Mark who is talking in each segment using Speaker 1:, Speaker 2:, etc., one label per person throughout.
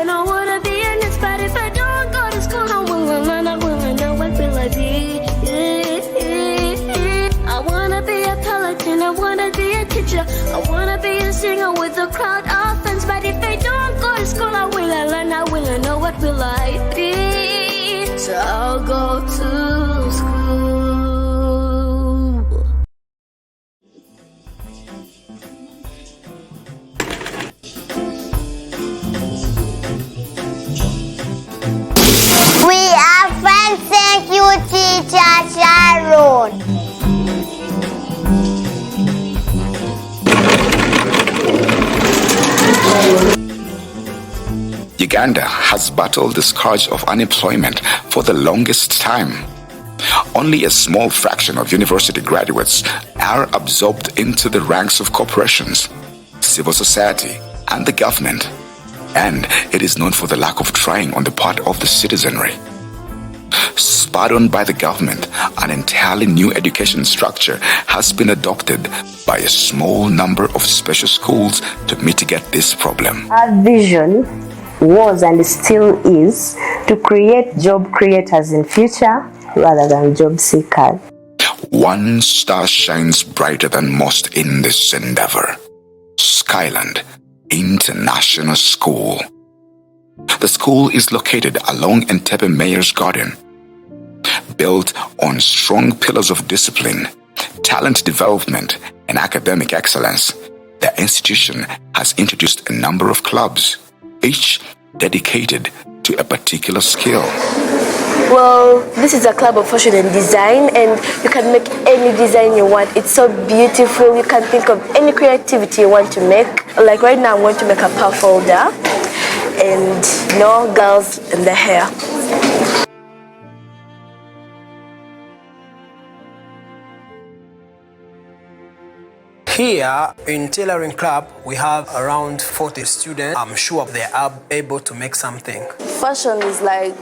Speaker 1: And I wanna be in this, but if I don't go to school, I will learn, I will know what will I be. I wanna be a paladin, I wanna be a teacher, I wanna be a singer with a crowd of fans. But if I don't go to school, I will learn, I will know what will I be. So I'll go to school.
Speaker 2: We are friends, thank you, teacher Sharon.
Speaker 3: Uganda has battled the scourge of unemployment for the longest time. Only a small fraction of university graduates are absorbed into the ranks of corporations, civil society, and the government. And it is known for the lack of trying on the part of the citizenry. Spurred on by the government, an entirely new education structure has been adopted by a small number of special schools to mitigate this problem.
Speaker 4: Our vision was and still is to create job creators in future rather than job seekers.
Speaker 3: One star shines brighter than most in this endeavor: Skyland International School. The school is located along Entebbe Mayor's Garden. Built on strong pillars of discipline, talent development, and academic excellence, the institution has introduced a number of clubs, each dedicated to a particular skill.
Speaker 1: Well, this is a club of fashion and design, and you can make any design you want. It's so beautiful. You can think of any creativity you want to make. Like right now, I'm going to make a puff holder and girls in the hair.
Speaker 5: Here in Tailoring Club, we have around 40 students. I'm sure they are able to make something.
Speaker 6: Fashion is like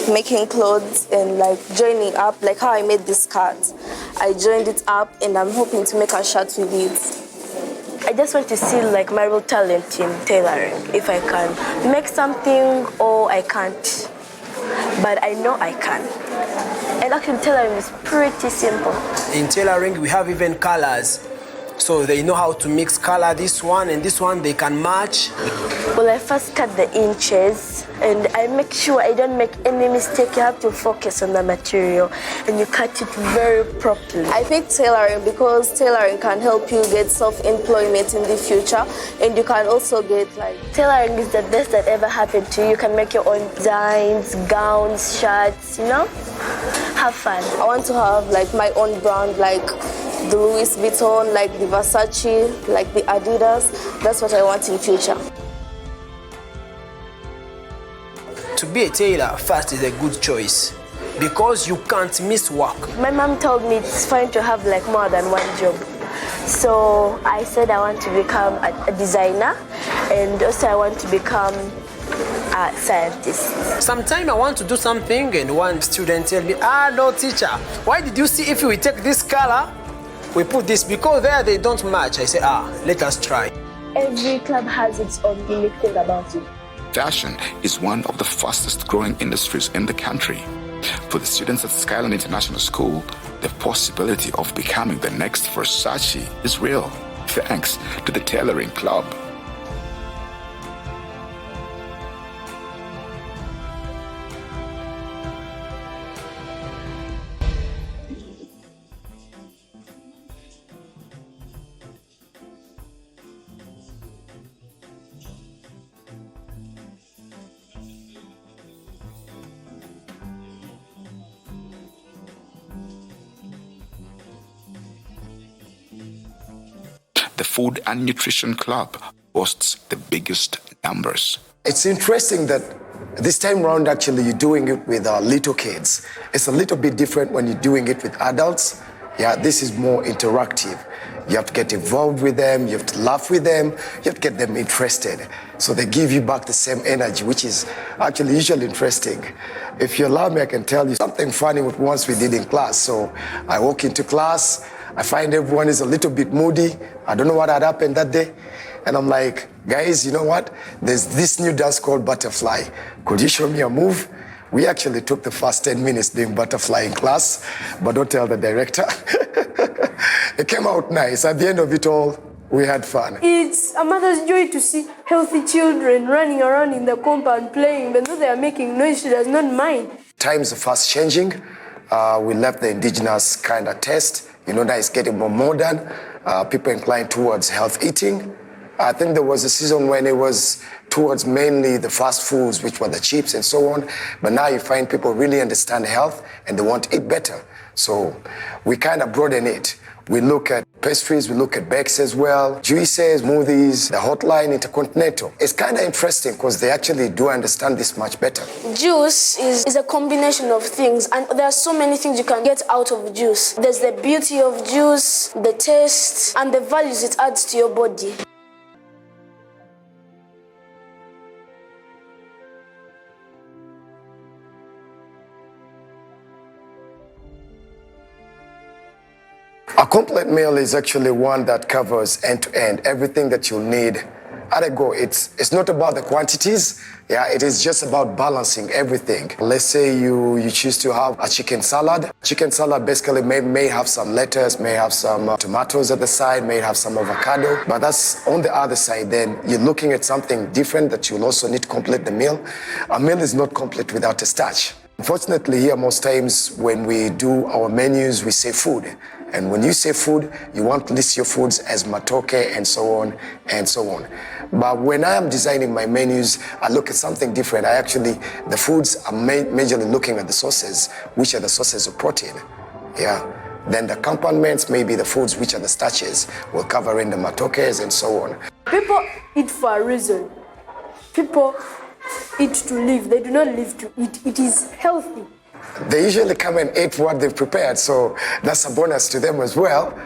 Speaker 6: making clothes and like joining up, like how I made this skirt. I joined it up and I'm hoping to make a shirt with it. I just want to see like my real talent in tailoring, if I can make something or I can't, but I know I can. And actually tailoring is pretty simple.
Speaker 5: In tailoring, we have even colors. So they know how to mix color, this one and this one, they can match.
Speaker 1: Well, I first cut the inches and I make sure I don't make any mistake. You have to focus on the material and you cut it very properly.
Speaker 6: I picked tailoring because tailoring can help you get self-employment in the future, and you can also get like...
Speaker 1: Tailoring is the best that ever happened to you. You can make your own designs, gowns, shirts, have fun.
Speaker 6: I want to have like my own brand, like the Louis Vuitton, like the Versace, like the Adidas. That's what I want in future.
Speaker 5: To be a tailor first is a good choice because you can't miss work.
Speaker 1: My mom told me it's fine to have like more than one job. So I said I want to become a designer, and also I want to become a scientist.
Speaker 5: Sometimes I want to do something and one student tell me, no teacher, why did you see if we take this color, we put this, because there they don't match. I say, let us try.
Speaker 1: Every club has its own unique thing about it.
Speaker 3: Fashion is one of the fastest growing industries in the country. For the students at Skyland International School, the possibility of becoming the next Versace is real, thanks to the Tailoring Club. The Food and Nutrition Club boasts the biggest numbers.
Speaker 7: It's interesting that this time around actually you're doing it with little kids. It's a little bit different when you're doing it with adults. Yeah, this is more interactive. You have to get involved with them, you have to laugh with them, you have to get them interested. So they give you back the same energy, which is actually usually interesting. If you allow me, I can tell you something funny what once we did in class. So I walk into class, I find everyone is a little bit moody. I don't know what had happened that day. And I'm like, guys, you know what? There's this new dance called butterfly. Could you show me a move? We actually took the first 10 minutes doing butterfly in class, but don't tell the director. It came out nice. At the end of it all, we had fun.
Speaker 8: It's a mother's joy to see healthy children running around in the compound playing, even though they are making noise, she does not mind.
Speaker 7: Times are fast changing. We left the indigenous kind of taste. Now it's getting more modern. People inclined towards health eating. I think there was a season when it was towards mainly the fast foods, which were the chips and so on. But now you find people really understand health and they want to eat better. So we kind of broaden it. We look at pastries, we look at bakes as well, juices, smoothies, the hotline, intercontinental. It's kind of interesting because they actually do understand this much better.
Speaker 1: Juice is a combination of things, and there are so many things you can get out of juice. There's the beauty of juice, the taste, and the values it adds to your body.
Speaker 7: A complete meal is actually one that covers end-to-end, everything that you need. At a go, it's not about the quantities, it is just about balancing everything. Let's say you choose to have a chicken salad. Chicken salad basically may have some lettuce, may have some tomatoes at the side, may have some avocado, but that's on the other side. Then you're looking at something different that you'll also need to complete the meal. A meal is not complete without a starch. Unfortunately, here most times when we do our menus, we say food. And when you say food, you want to list your foods as matoke and so on and so on. But when I am designing my menus, I look at something different. The foods are majorly looking at the sources, which are the sources of protein. Then the components, maybe the foods, which are the starches. We'll cover in the matokes and so on.
Speaker 8: People eat for a reason. People eat to live. They do not live to eat. It is healthy.
Speaker 7: They usually come and eat what they've prepared, so that's a bonus to them as well.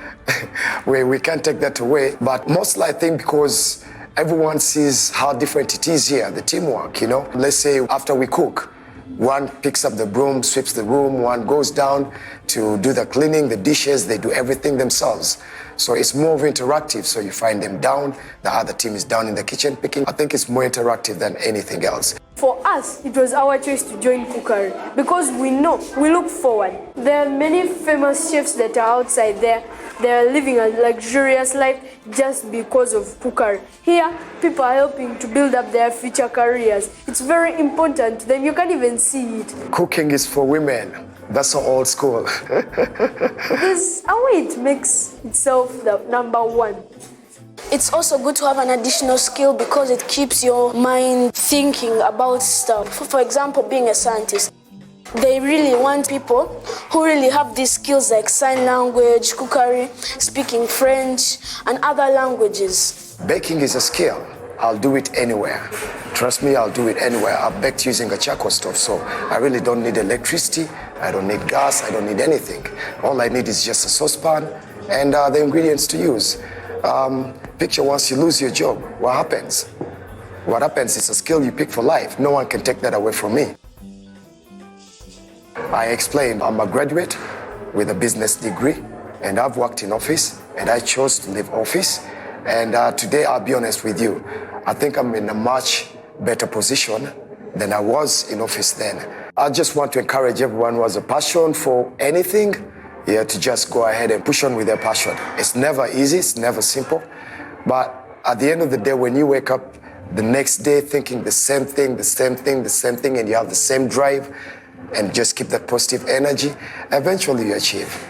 Speaker 7: we can't take that away. But mostly I think because everyone sees how different it is here, the teamwork, Let's say after we cook, one picks up the broom, sweeps the room, one goes down to do the cleaning, the dishes, they do everything themselves. So it's more of interactive, so you find them down, the other team is down in the kitchen picking. I think it's more interactive than anything else.
Speaker 8: For us, it was our choice to join cookery because we look forward. There are many famous chefs that are outside there. They are living a luxurious life just because of cookery. Here, people are helping to build up their future careers. It's very important to them. You can't even see it.
Speaker 7: Cooking is for women. That's so old school.
Speaker 8: There's a way it makes itself the number one.
Speaker 1: It's also good to have an additional skill because it keeps your mind thinking about stuff. For example, being a scientist. They really want people who really have these skills like sign language, cookery, speaking French, and other languages.
Speaker 7: Baking is a skill. I'll do it anywhere. Trust me, I'll do it anywhere. I've baked using a charcoal stove, so I really don't need electricity. I don't need gas. I don't need anything. All I need is just a saucepan and the ingredients to use. Picture once you lose your job, what happens? What happens is a skill you pick for life. No one can take that away from me. I explained I'm a graduate with a business degree and I've worked in office and I chose to leave office. And today, I'll be honest with you, I think I'm in a much better position than I was in office then. I just want to encourage everyone who has a passion for anything, to just go ahead and push on with their passion. It's never easy, it's never simple. But at the end of the day, when you wake up the next day thinking the same thing, and you have the same drive, and just keep that positive energy, eventually you achieve.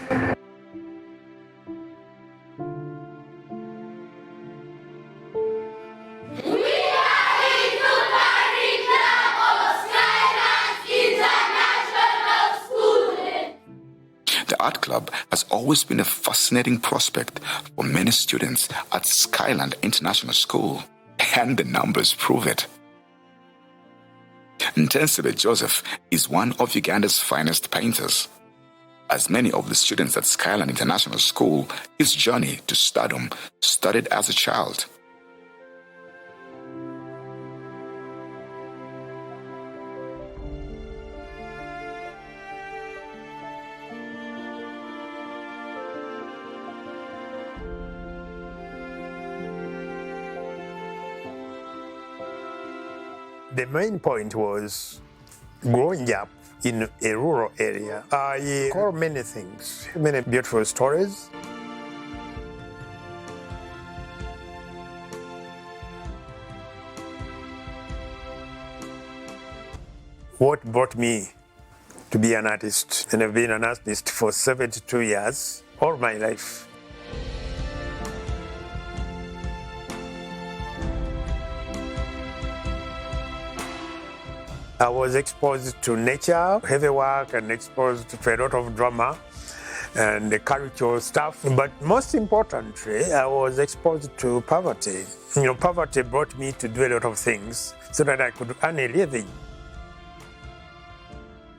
Speaker 3: The art club has always been a fascinating prospect for many students at Skyland International School, and the numbers prove it. Ntensebe Joseph is one of Uganda's finest painters. As many of the students at Skyland International School, his journey to stardom started as a child.
Speaker 9: The main point was growing up in a rural area. I call many things, many beautiful stories. What brought me to be an artist, and I've been an artist for 72 years, all my life. I was exposed to nature, heavy work, and exposed to a lot of drama and the cultural stuff. But most importantly, I was exposed to poverty. Poverty brought me to do a lot of things so that I could earn a living.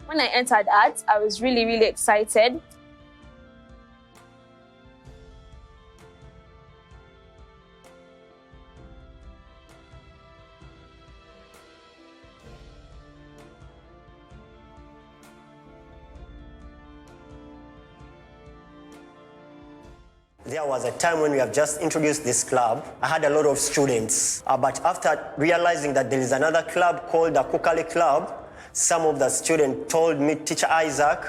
Speaker 6: When I entered art, I was really, really excited.
Speaker 10: There was a time when we have just introduced this club. I had a lot of students, but after realizing that there is another club called the Kukale Club, some of the students told me, Teacher Isaac,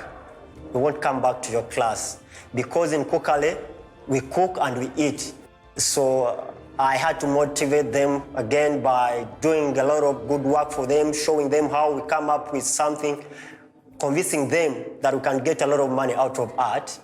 Speaker 10: we won't come back to your class because in Kukale, we cook and we eat. So I had to motivate them again by doing a lot of good work for them, showing them how we come up with something, convincing them that we can get a lot of money out of art.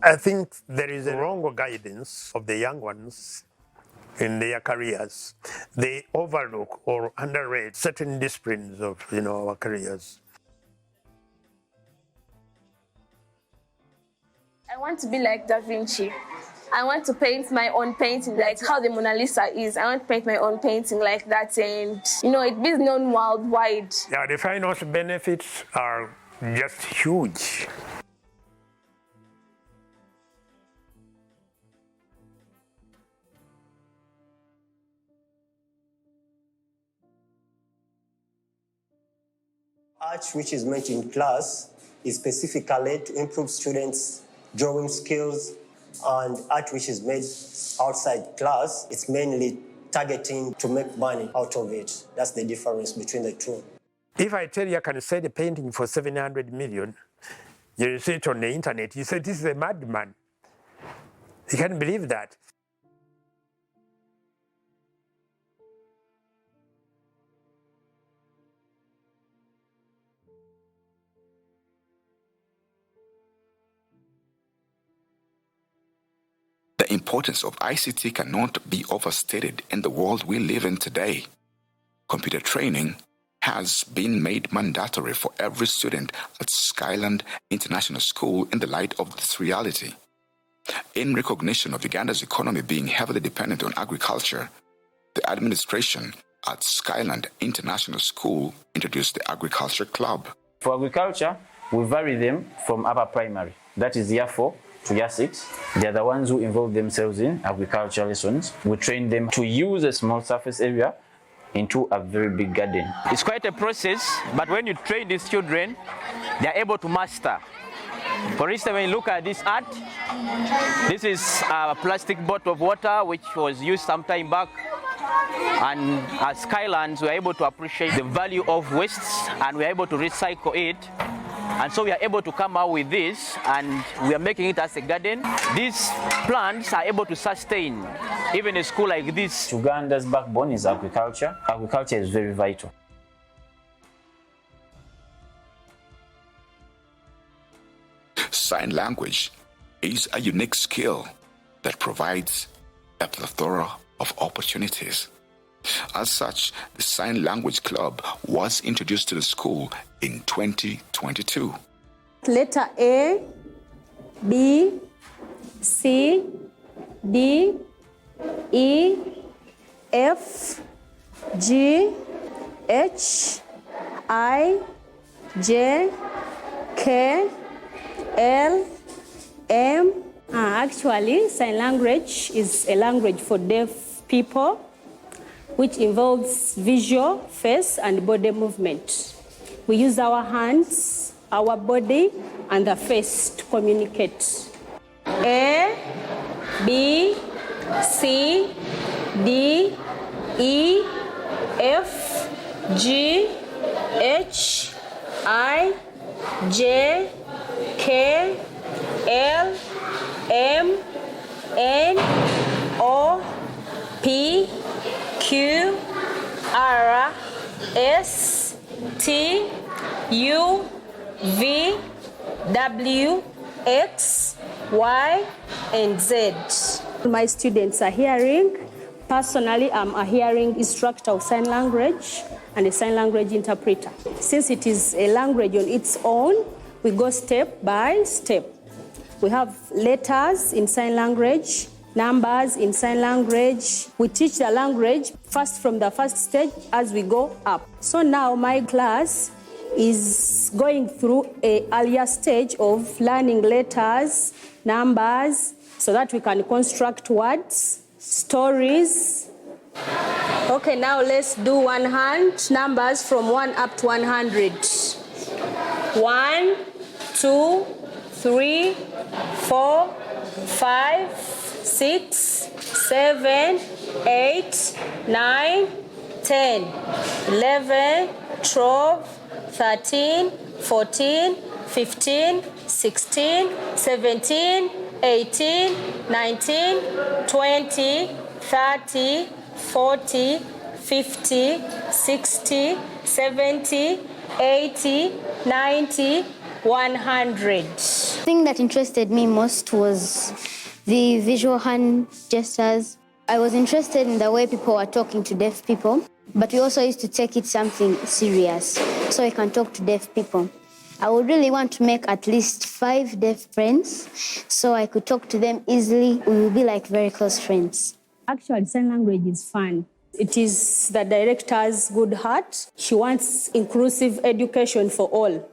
Speaker 9: I think there is a wrong guidance of the young ones in their careers. They overlook or underrate certain disciplines of our careers.
Speaker 6: I want to be like Da Vinci. I want to paint my own painting, like how the Mona Lisa is. I want to paint my own painting like that, and it be known worldwide.
Speaker 9: Yeah, the financial benefits are just huge.
Speaker 10: Art which is meant in class is specifically to improve students' drawing skills, and art which is made outside class, it's mainly targeting to make money out of it. That's the difference between the two.
Speaker 9: If I tell you I can sell a painting for 700 million, you see it on the internet, you say this is a madman. You can't believe that.
Speaker 3: The importance of ICT cannot be overstated in the world we live in today. Computer training has been made mandatory for every student at Skyland International School in the light of this reality. In recognition of Uganda's economy being heavily dependent on agriculture, the administration at Skyland International School introduced the Agriculture Club.
Speaker 11: For agriculture, we vary them from upper primary, that is year 4 to year 6. They are the ones who involve themselves in agricultural lessons. We train them to use a small surface area into a very big garden.
Speaker 12: It's quite a process, but when you train these children, they are able to master. For instance, when you look at this art, this is a plastic bottle of water which was used some time back. And at Skylands, we are able to appreciate the value of wastes and we are able to recycle it. And so we are able to come out with this and we are making it as a garden. These plants are able to sustain even a school like this.
Speaker 11: Uganda's backbone is agriculture. Agriculture is very vital.
Speaker 3: Sign language is a unique skill that provides a plethora of opportunities. As such, the Sign Language Club was introduced to the school in 2022.
Speaker 13: Letter A, B, C, D, E, F, G, H, I, J, K, L, M.
Speaker 14: Actually, sign language is a language for deaf people, which involves visual, face, and body movement. We use our hands, our body, and the face to communicate. A, B, C, D, E, F, G, H, I, J, K, L, M, N, O, P, Q, R, S, T, U, V, W, X, Y, and Z. My students are hearing. Personally, I'm a hearing instructor of sign language and a sign language interpreter. Since it is a language on its own, we go step by step. We have letters in sign language, numbers in sign language. We teach the language first from the first stage as we go up. So now my class is going through an earlier stage of learning letters, numbers, so that we can construct words, stories. Okay, now let's do one hand numbers from 1 up to 100. 1, 2, 3, 4, 5, 6, 7, 8, 9, 10, 11, 12, 13, 14, 15, 16, 17, 18, 19, 20, 30, 40, 50, 60, 70, 80, 90, 100.
Speaker 15: The thing that interested me most was the visual hand gestures. I was interested in the way people were talking to deaf people, but we also used to take it something serious, so we can talk to deaf people. I would really want to make at least 5 deaf friends, so I could talk to them easily. We will be like very close friends.
Speaker 14: Actually, sign language is fun. It is the director's good heart. She wants inclusive education for all.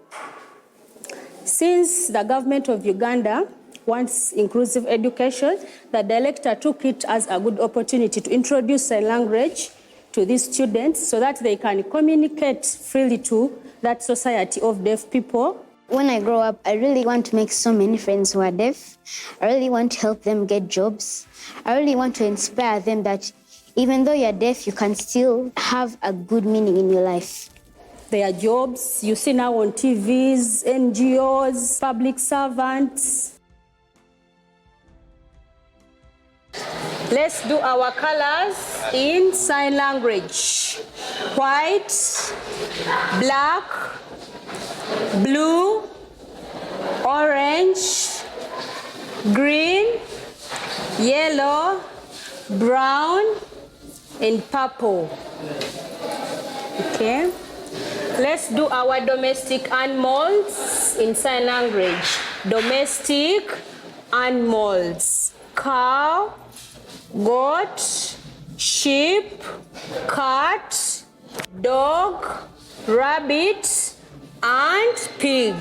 Speaker 14: Since the government of Uganda wants inclusive education, the director took it as a good opportunity to introduce sign language to these students so that they can communicate freely to that society of deaf people.
Speaker 15: When I grow up, I really want to make so many friends who are deaf. I really want to help them get jobs. I really want to inspire them that even though you're deaf, you can still have a good meaning in your life.
Speaker 14: There are jobs you see now on TVs, NGOs, public servants. Let's do our colors in sign language. White, black, blue, orange, green, yellow, brown, and purple. Okay. Let's do our domestic animals in sign language. Domestic animals. Cow, goat, sheep, cat, dog, rabbit, and pig.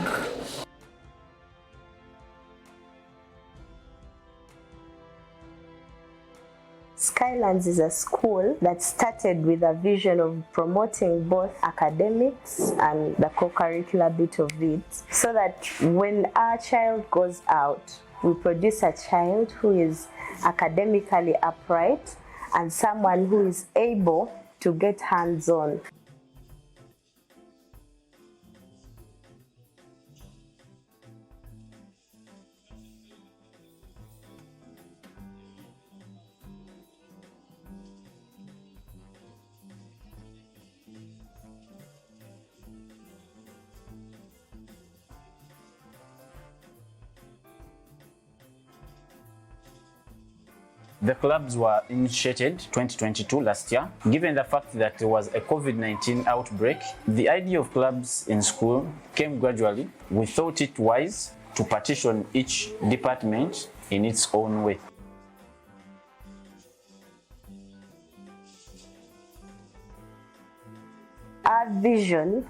Speaker 4: SKYLANDS is a school that started with a vision of promoting both academics and the co-curricular bit of it, so that when our child goes out, we produce a child who is academically upright and someone who is able to get hands-on.
Speaker 11: The clubs were initiated 2022 last year. Given the fact that there was a COVID-19 outbreak, the idea of clubs in school came gradually. We thought it wise to partition each department in its own way.
Speaker 4: Our vision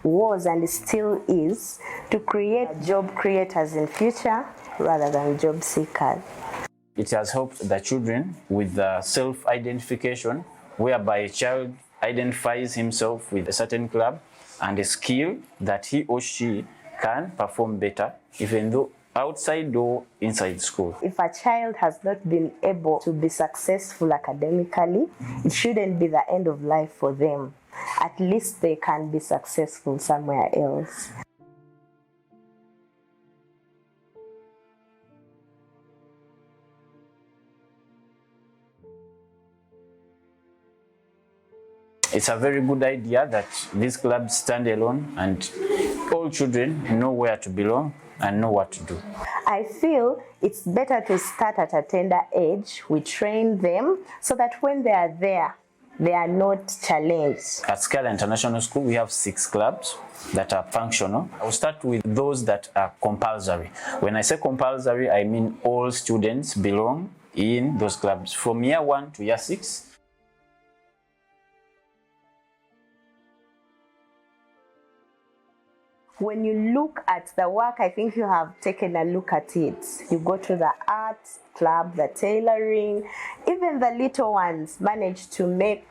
Speaker 4: was and still is to create job creators in future rather than job seekers.
Speaker 11: It has helped the children with self-identification, whereby a child identifies himself with a certain club and a skill that he or she can perform better, even though outside or inside school.
Speaker 4: If a child has not been able to be successful academically, it shouldn't be the end of life for them. At least they can be successful somewhere else.
Speaker 11: It's a very good idea that these clubs stand alone and all children know where to belong and know what to do.
Speaker 4: I feel it's better to start at a tender age. We train them so that when they are there, they are not challenged.
Speaker 11: At Skyland International School, we have 6 clubs that are functional. I'll start with those that are compulsory. When I say compulsory, I mean all students belong in those clubs from year 1 to year 6.
Speaker 4: When you look at the work, I think you have taken a look at it. You go to the art club, the tailoring, even the little ones manage to make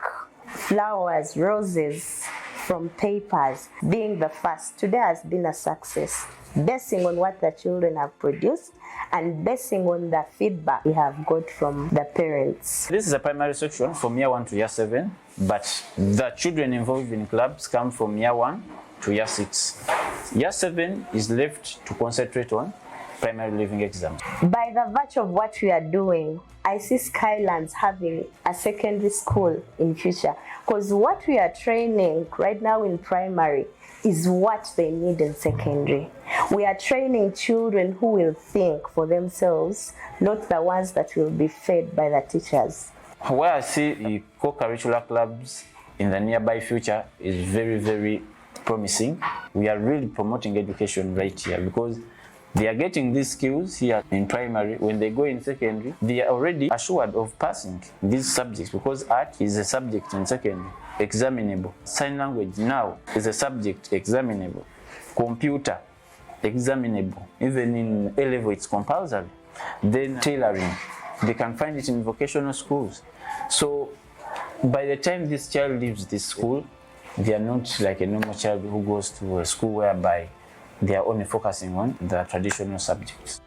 Speaker 4: flowers, roses from papers. Being the first today has been a success, basing on what the children have produced and basing on the feedback we have got from the parents.
Speaker 11: This is a primary section from year 1 to year 7, but the children involved in clubs come from year 1 to year 6. Year 7 is left to concentrate on primary living exams.
Speaker 4: By the virtue of what we are doing, I see Skylands having a secondary school in future, because what we are training right now in primary is what they need in secondary. We are training children who will think for themselves, not the ones that will be fed by the teachers.
Speaker 11: Where I see the co-curricular clubs in the nearby future is very, very promising. We are really promoting education right here because they are getting these skills here in primary. When they go in secondary, they are already assured of passing these subjects because art is a subject in secondary, examinable. Sign language now is a subject, examinable. Computer, examinable. Even in A-level, it's compulsory. Then tailoring, they can find it in vocational schools. So by the time this child leaves this school, they are not like a normal child who goes to a school whereby they are only focusing on the traditional subjects.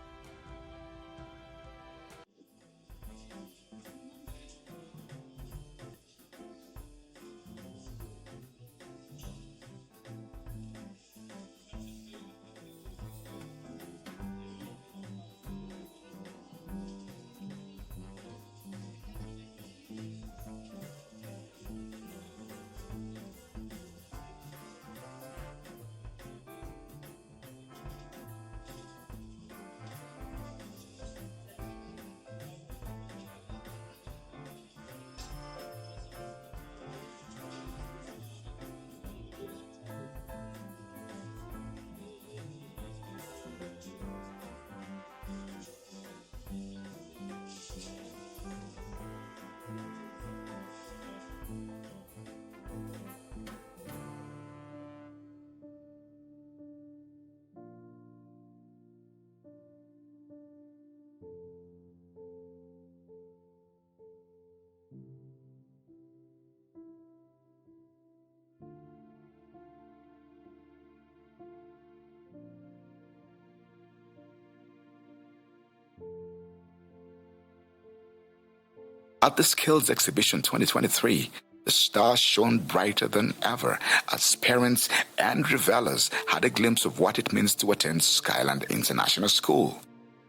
Speaker 3: At the Skills Exhibition 2023, the stars shone brighter than ever as parents and revelers had a glimpse of what it means to attend Skyland International School.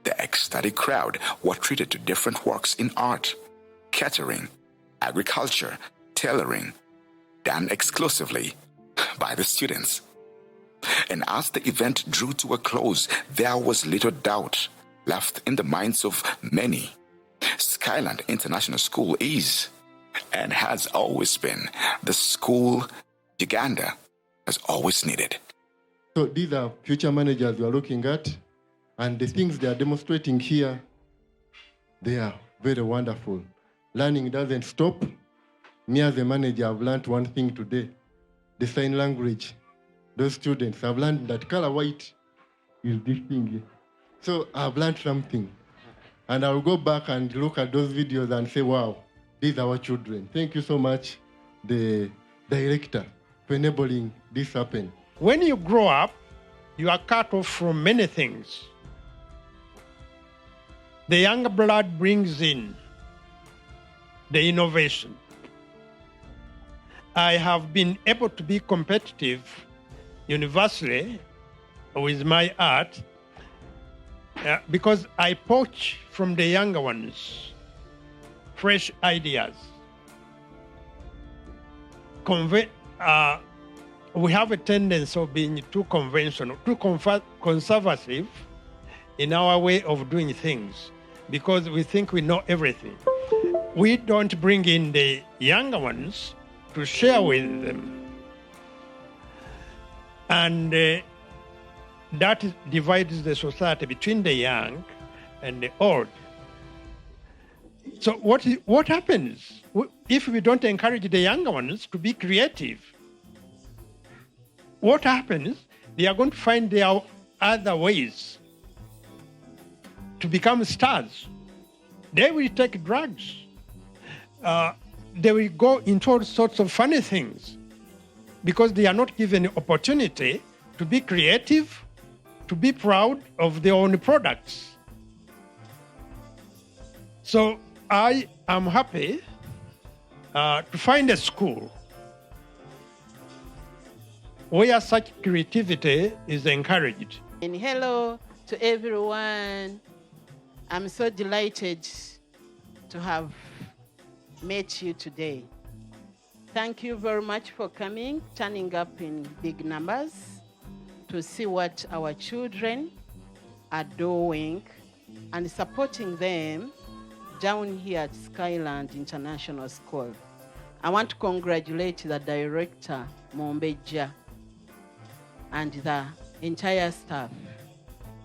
Speaker 3: The ecstatic crowd were treated to different works in art, catering, agriculture, tailoring, done exclusively by the students. And as the event drew to a close, there was little doubt left in the minds of many. Skyland International School is and has always been the school Uganda has always needed.
Speaker 16: So these are future managers we are looking at, and the things they are demonstrating here, they are very wonderful. Learning doesn't stop. Me as a manager, I've learned one thing today, the sign language. Those students have learned that color white is this thing here. So I've learned something. And I'll go back and look at those videos and say, wow, these are our children. Thank you so much, the director, for enabling this happen.
Speaker 9: When you grow up, you are cut off from many things. The younger blood brings in the innovation. I have been able to be competitive universally with my art because I poach from the younger ones fresh ideas. We have a tendency of being too conventional, too conservative in our way of doing things because we think we know everything. We don't bring in the younger ones to share with them. And that divides the society between the young and the old. So what happens if we don't encourage the younger ones to be creative? What happens? They are going to find their other ways to become stars. They will take drugs. They will go into all sorts of funny things because they are not given the opportunity to be creative, to be proud of their own products. So I am happy to find a school where such creativity is encouraged.
Speaker 17: And hello to everyone. I'm so delighted to have met you today. Thank you very much for coming, turning up in big numbers to see what our children are doing and supporting them down here at Skyland International School. I want to congratulate the director, Mombeja, and the entire staff,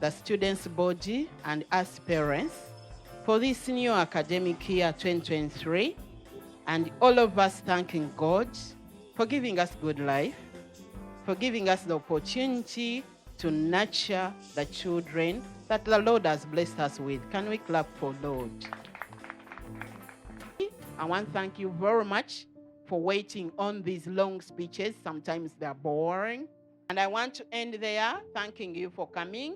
Speaker 17: the students' body, and us parents for this new academic year 2023, and all of us thanking God for giving us good life, for giving us the opportunity to nurture the children that the Lord has blessed us with. Can we clap for Lord? I want to thank you very much for waiting on these long speeches. Sometimes they're boring. And I want to end there, thanking you for coming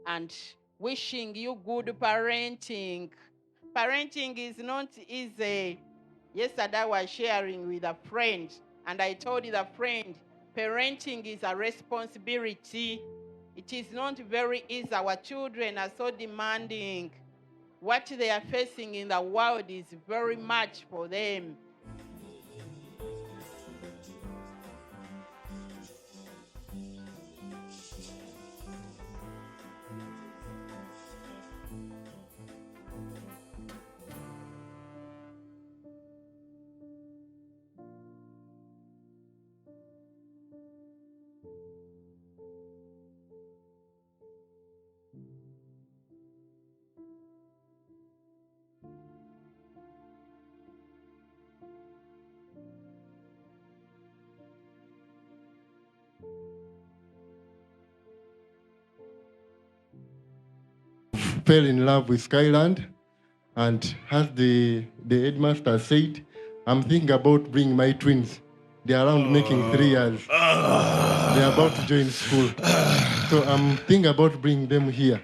Speaker 17: and wishing you good parenting. Parenting is not easy. Yesterday I was sharing with a friend, and I told the friend, parenting is a responsibility. It is not very easy. Our children are so demanding. What they are facing in the world is very much for them.
Speaker 16: Fell in love with Skyland, and as the headmaster said, I'm thinking about bringing my twins. They're around making 3 years. They're about to join school. So I'm thinking about bringing them here.